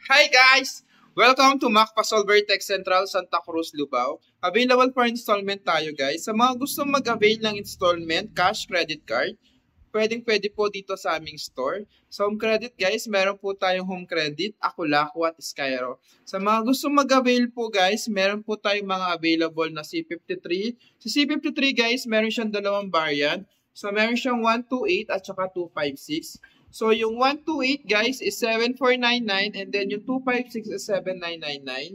Hi guys! Welcome to MacPasolver Tech Central Santa Cruz, Lubao. Available for installment tayo guys. Sa mga gustong mag-avail ng installment, cash, credit card, pwede po dito sa aming store. Sa home credit guys, meron po tayong home credit, Akulaku at Skyro. Sa mga gustong mag-avail po guys, meron po tayong mga available na C53. Sa C53 guys, meron siyang dalawang variant. So meron siyang 128 at saka 256. So, yung 128 guys is 7499 and then yung 256 is 7999.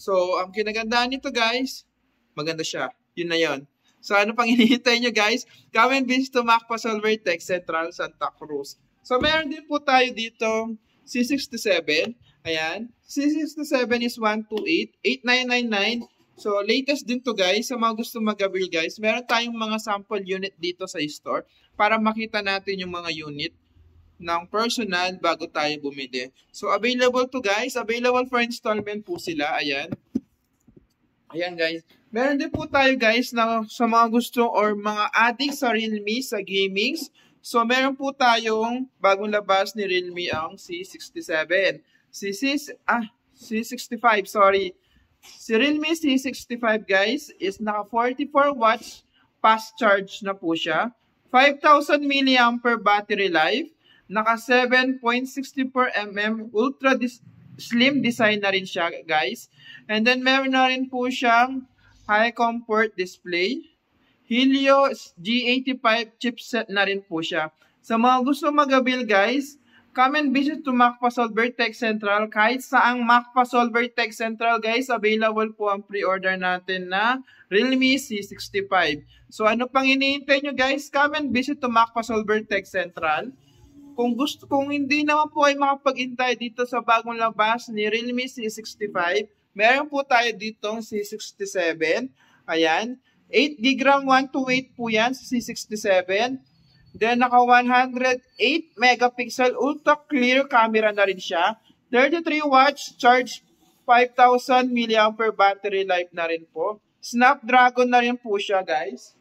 So, ang kinagandaan nito guys, maganda siya. Yun na yun. So, ano pang hinihintay nyo guys? Come and visit to MacPasolver Tech Central Santa Cruz. So, meron din po tayo dito C67. Ayan. C67 is 128, 8999. So, latest din to guys. Sa mga gusto mag-avail guys, meron tayong mga sample unit dito sa store para makita natin yung mga unit ng personal bago tayo bumili. So, available to guys. Available for installment po sila. Ayan. Ayan guys. Meron din po tayo guys na sa mga gusto or mga addict sa Realme sa gamings. So, meron po tayong bagong labas ni Realme ang C67. C65, sorry. Si Realme C65 guys is naka 44 watts fast charge na po siya. 5,000 mAh battery life. Naka 7.64mm ultra slim design na rin siya guys. And then meron na rin po siyang high comfort display. Helio G85 chipset na rin po siya. Sa mga gusto mag-avail guys, come and visit to MacPasolver Tech Central. Kahit saang MacPasolver Tech Central guys, available po ang pre-order natin na Realme C65. So ano pang hinihintay nyo guys? Come and visit to MacPasolver Tech Central. Kung hindi naman po ay makapag-intay dito sa bagong labas ni Realme C65, meron po tayo ditong C67. Ayan. 8GB RAM 128 po yan sa C67. Then naka 108 megapixel ultra clear camera na rin siya. 33 watts charge, 5,000 mAh battery life na rin po. Snapdragon na rin po siya guys.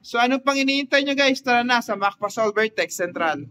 So ano pang iniintay nyo guys? Tara na sa MacPasolver Tech Central.